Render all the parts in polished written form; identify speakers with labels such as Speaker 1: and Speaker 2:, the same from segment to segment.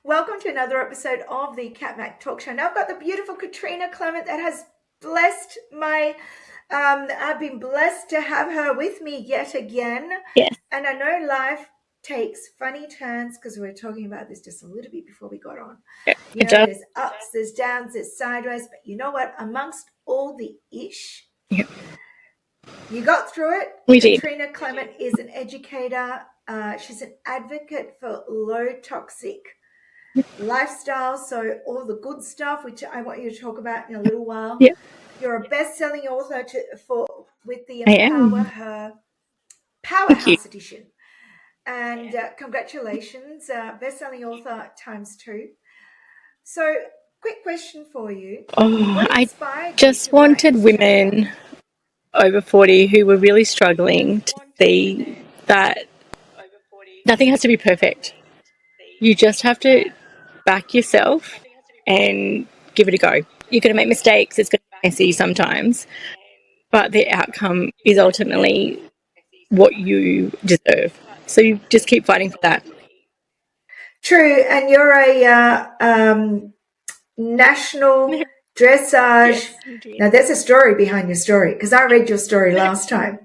Speaker 1: Welcome to another episode of the Kat Mak Talk Show. Now I've got the beautiful Katrina Clement that has blessed my, I've been blessed to have her with me yet again.
Speaker 2: Yes.
Speaker 1: And I know life takes funny turns because we were talking about this just a little bit before we got on.
Speaker 2: Yeah,
Speaker 1: You
Speaker 2: it
Speaker 1: know,
Speaker 2: does.
Speaker 1: there's ups, there's downs, there's sideways, but you know what? Amongst all the ish,
Speaker 2: Yeah.
Speaker 1: you got through it.
Speaker 2: We did.
Speaker 1: Katrina Clement is an educator. She's an advocate for low-toxic lifestyle, so all the good stuff, which I want you to talk about in a little while.
Speaker 2: Yeah.
Speaker 1: You're a best-selling author with the
Speaker 2: I am.
Speaker 1: Empower Her Powerhouse Edition. And congratulations, best-selling author ×2. So, quick question for you.
Speaker 2: I just wanted women over 40 who were really struggling to see that nothing has to be perfect. You just have to back yourself and give it a go. You're going to make mistakes. It's going to be messy sometimes, but the outcome is ultimately what you deserve. So you just keep fighting for that.
Speaker 1: True, and you're a national dressage.
Speaker 2: Yes.
Speaker 1: Now, there's a story behind your story because I read your story last time.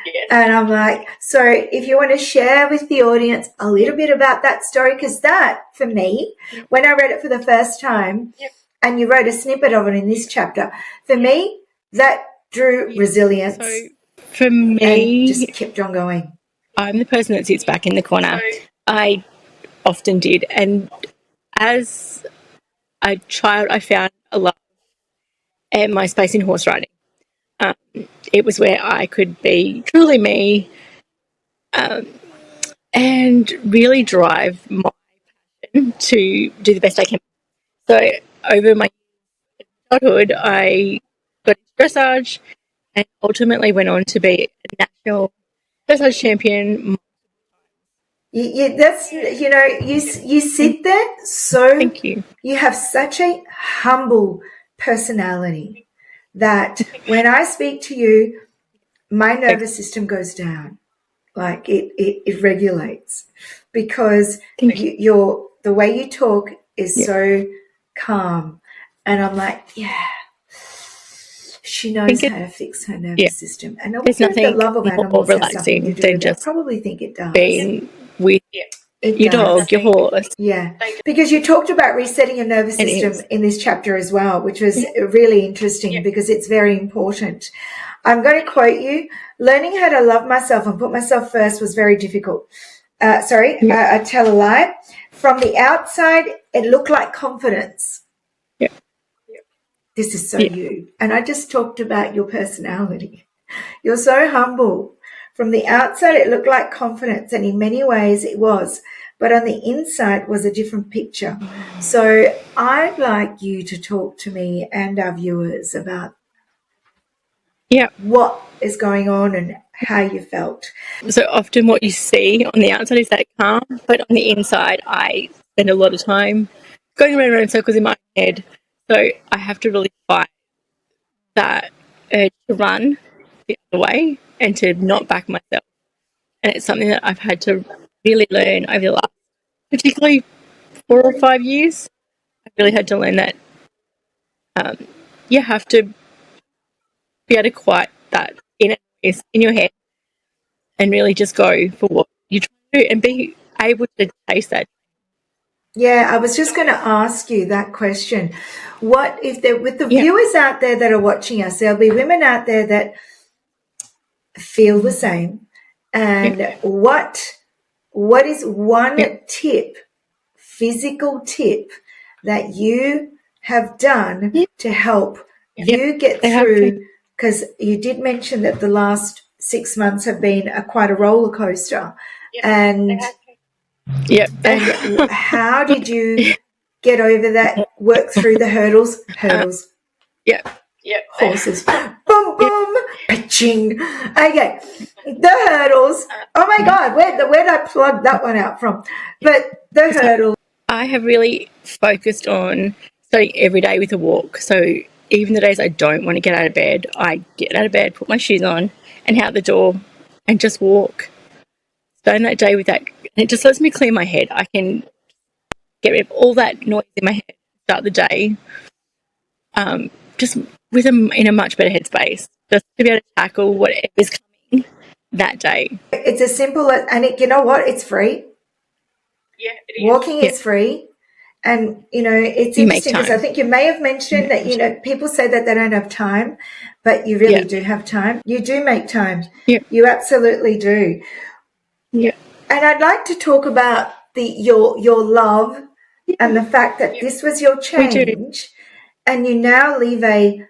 Speaker 2: Yes.
Speaker 1: And I'm like, so if you want to share with the audience a little bit about that story, because that, for me, when I read it for the first time, and you wrote a snippet of it in this chapter, for me, that drew resilience.
Speaker 2: So for me,
Speaker 1: and just kept on going.
Speaker 2: I'm the person that sits back in the corner. I often did. And as a child, I found a love and my space in horse riding. It was where I could be truly me and really drive my passion to do the best I can. So over my childhood, I got into dressage and ultimately went on to be a national dressage champion.
Speaker 1: That's, you sit there, so
Speaker 2: Thank you.
Speaker 1: You have such a humble personality that when I speak to you, my nervous system goes down. Like it regulates because the way you talk is so calm. And I'm like, she knows how to fix her nervous system. And
Speaker 2: there's nothing
Speaker 1: the love of animals
Speaker 2: more relaxing than just
Speaker 1: I probably think it does.
Speaker 2: being with your dog, your horse.
Speaker 1: Yeah, because you talked about resetting your nervous system in this chapter as well, which was really interesting because it's very important. I'm going to quote you. Learning how to love myself and put myself first was very difficult. I tell a lie. From the outside, it looked like confidence.
Speaker 2: Yeah.
Speaker 1: This is so you. And I just talked about your personality. You're so humble. From the outside, it looked like confidence, and in many ways it was. But on the inside was a different picture. So I'd like you to talk to me and our viewers about what is going on and how you felt.
Speaker 2: So often what you see on the outside is that calm, but on the inside I spend a lot of time going around in circles in my head. So I have to really fight that urge to run the other way and to not back myself. And it's something that I've had to really learn over the last, particularly 4 or 5 years. I really had to learn that you have to be able to quiet that inner voice in your head and really just go for what you try to do and be able to taste that.
Speaker 1: Yeah, I was just going to ask you that question. What if there, with the viewers out there that are watching us, there'll be women out there that feel the same. And what is one tip, physical tip, that you have done to help you get through? Because you did mention that the last 6 months have been quite a roller coaster. And how did you get over that, work through the hurdles? Horses. Boom, boom, pitching. Okay. The hurdles. Oh my God, where did I plug that one out from? But the hurdles.
Speaker 2: I have really focused on starting every day with a walk. So even the days I don't want to get out of bed, I get out of bed, put my shoes on and out the door and just walk. Starting that day with that, and it just lets me clear my head. I can get rid of all that noise in my head, start the day, just in a much better headspace, just to be able to tackle whatever's coming that day.
Speaker 1: It's as simple as, and you know what? It's free.
Speaker 3: Yeah, it is.
Speaker 1: Walking is free. And, it's interesting because I think you may have mentioned that, people say that they don't have time, but you really do have time. You do make time.
Speaker 2: Yeah.
Speaker 1: You absolutely do.
Speaker 2: Yeah.
Speaker 1: And I'd like to talk about your love and the fact that this was your change and you now live a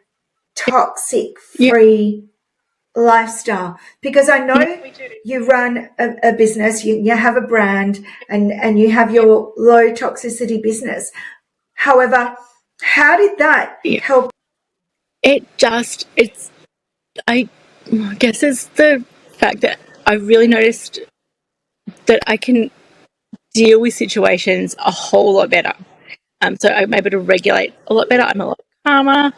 Speaker 1: toxic-free lifestyle, because I know you run a business, you have a brand, and you have your low toxicity business. However, how did that help?
Speaker 2: I guess it's the fact that I really noticed that I can deal with situations a whole lot better. So I'm able to regulate a lot better. I'm a lot calmer.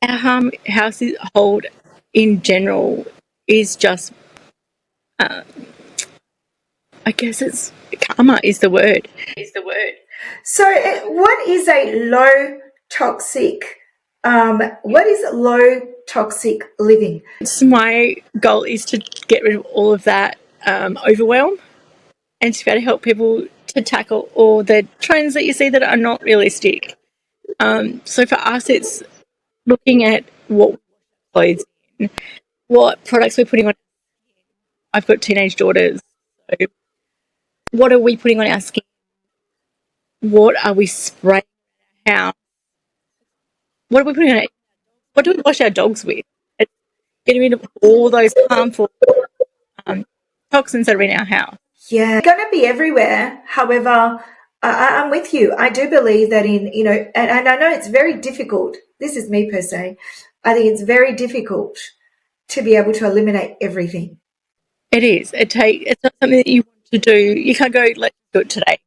Speaker 2: Our household in general is just, I guess it's calmer is the word.
Speaker 1: So what is a low toxic, what is low toxic living?
Speaker 2: My goal is to get rid of all of that overwhelm and to be able to help people to tackle all the trends that you see that are not realistic. So for us, it's looking at what clothes in, what products we're putting on. I've got teenage daughters. So what are we putting on our skin? What are we spraying our house? What are we putting on it? What do we wash our dogs with? It's getting rid of all those harmful toxins that are in our house.
Speaker 1: Yeah, it's going to be everywhere. However, I'm with you. I do believe that and I know it's very difficult. This is me per se. I think it's very difficult to be able to eliminate everything.
Speaker 2: It is. It's not something that you want to do. You can't go, let's do it today.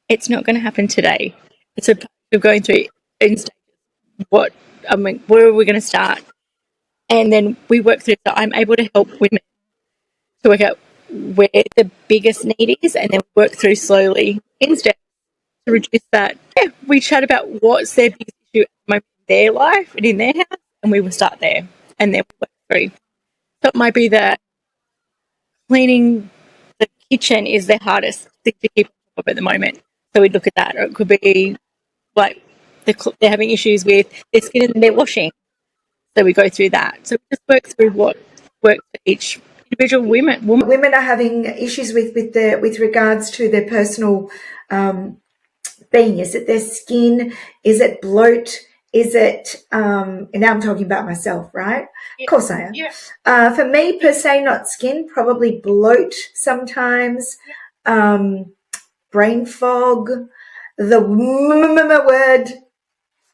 Speaker 2: It's not going to happen today. It's a of going through in stages. Where are we going to start? And then we work through. So I'm able to help women to work out where the biggest need is, and then work through slowly in steps to reduce that. Yeah, we chat about what's their biggest issue at the moment in their life and in their house, and we will start there, and then work through. So it might be that cleaning the kitchen is the hardest thing to keep on top of at the moment. So we'd look at that. Or it could be like they're having issues with their skin and their washing. So we go through that. So we just work through what works for each individual woman.
Speaker 1: Women are having issues with regards to their personal being. Is it their skin? Is it bloat? Is it, and now I'm talking about myself, right? Yeah. Of course I am. Yeah. For me, per se, not skin, probably bloat sometimes, brain fog, the word,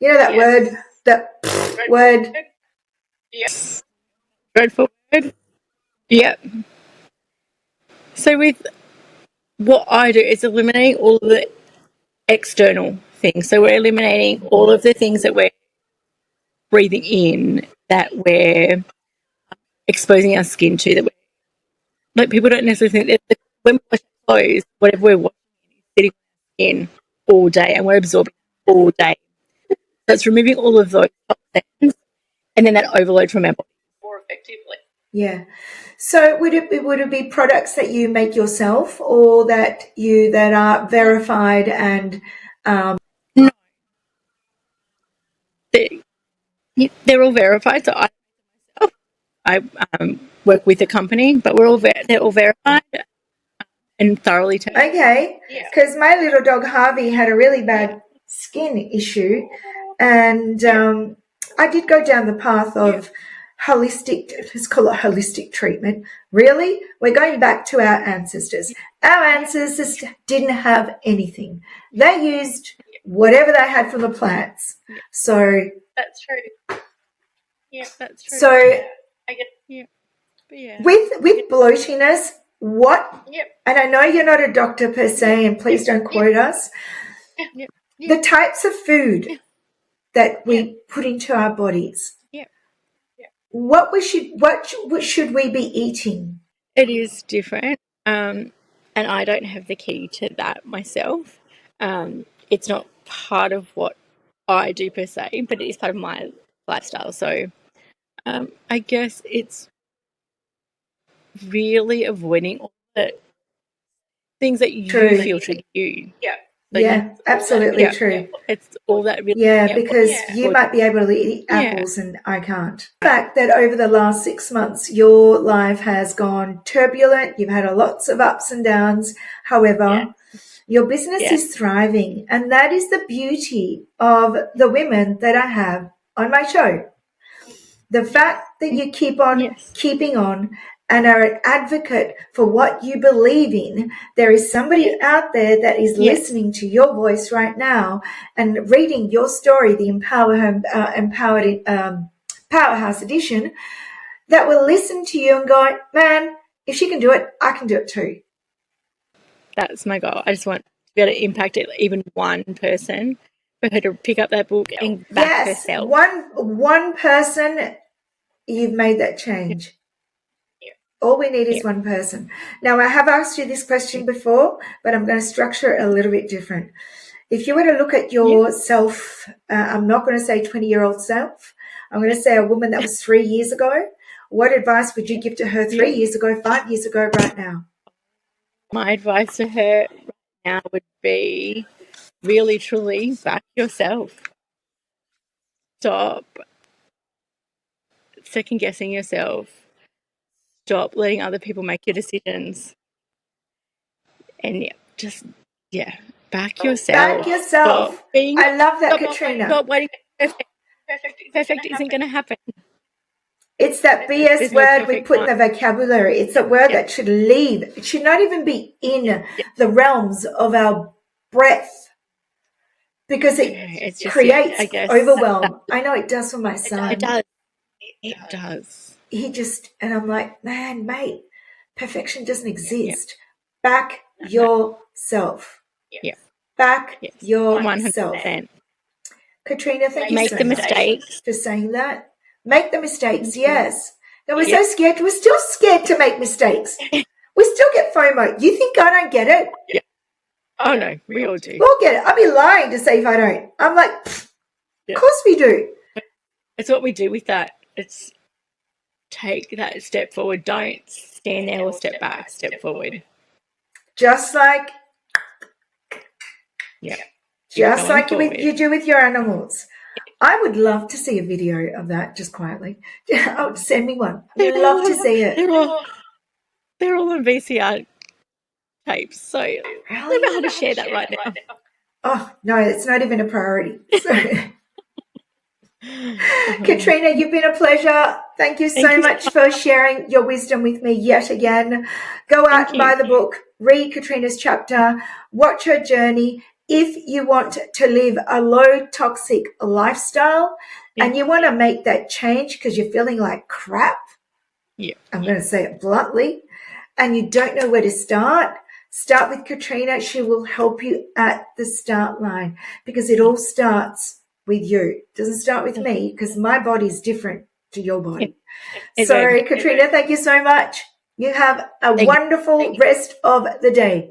Speaker 1: that word, that word.
Speaker 2: Yes. Dreadful word. Yep. So with what I do is eliminating all of the external things. So we're eliminating all of the things that we're breathing in, that we're exposing our skin to, that like people don't necessarily think that when we wash our clothes, whatever we're washing is sitting on our skin all day and we're absorbing all day. So it's removing all of those toxins and then that overload from our body more effectively.
Speaker 1: Yeah. So would it be products that you make yourself, or that are verified and
Speaker 2: No. They're all verified. So I work with a company, but they're all verified and thoroughly tested.
Speaker 1: Okay, because my little dog Harvey had a really bad skin issue, and I did go down the path of holistic, let's call it holistic treatment. Really, we're going back to our ancestors. Our ancestors didn't have anything. They used whatever they had from the plants. So
Speaker 2: that's true. Yeah, that's true.
Speaker 1: So
Speaker 2: I guess,
Speaker 1: with bloatiness, what? And I know you're not a doctor per se, and please don't quote us. The types of food that we put into our bodies. What should we be eating?
Speaker 2: It is different, and I don't have the key to that myself. It's not part of what I do per se, but it is part of my lifestyle. So I guess it's really avoiding all the things that you feel trigger you.
Speaker 3: Yeah.
Speaker 1: Yeah, absolutely true.
Speaker 2: It's all that really.
Speaker 1: Yeah, because you might be able to eat apples and I can't. The fact that over the last 6 months, your life has gone turbulent. You've had lots of ups and downs. However, your business is thriving. And that is the beauty of the women that I have on my show. The fact that you keep on keeping on and are an advocate for what you believe in. There is somebody out there that is listening to your voice right now and reading your story, the Powerhouse Edition, that will listen to you and go, man, if she can do it, I can do it too.
Speaker 2: That's my goal. I just want to be able to impact even one person, for her to pick up that book and back herself.
Speaker 1: One person, you've made that change. All we need is one person. Now, I have asked you this question before, but I'm going to structure it a little bit different. If you were to look at yourself, I'm not going to say 20-year-old self. I'm going to say a woman that was 3 years ago. What advice would you give to her 3 years ago, 5 years ago, right now?
Speaker 2: My advice to her right now would be really, truly back yourself. Stop second-guessing yourself. Stop letting other people make your decisions. And just, back yourself.
Speaker 1: Back yourself. I love that, Katrina.
Speaker 2: Stop waiting. Perfect isn't going to happen.
Speaker 1: It's that BS word we put in the vocabulary. It's a word that should leave. It should not even be in the realms of our breath, because it creates overwhelm. I know it does for my son.
Speaker 2: It does.
Speaker 1: And I'm like, man, mate, perfection doesn't exist. Back yourself. Back yourself.
Speaker 2: 100%.
Speaker 1: Katrina, thank you so
Speaker 2: much
Speaker 1: for saying that. Make the mistakes, yes. That we're so scared. We're still scared to make mistakes. We still get FOMO. You think I don't get it?
Speaker 2: Yeah. Oh, no, we all do.
Speaker 1: We all get it. I'd be lying to say if I don't. I'm like, of course we do.
Speaker 2: It's what we do with that. It's take that step forward. Don't stand there or step back. Step forward.
Speaker 1: Just like you do with your animals. I would love to see a video of that, just quietly. Oh, send me one. I'd love to see it.
Speaker 2: They're all on VCR tapes, so I don't know how to share that right now.
Speaker 1: Oh, no, it's not even a priority. So. Katrina, you've been a pleasure. Thank you so much for sharing your wisdom with me yet again. Go out and buy the book, read Katrina's chapter, watch her journey. If you want to live a low toxic lifestyle and you want to make that change because you're feeling like crap, I'm going to say it bluntly, and you don't know where to start with Katrina. She will help you at the start line, because it all starts with you. It doesn't start with me, because my body is different to your body. So, Katrina, thank you so much. You have a wonderful rest of the day.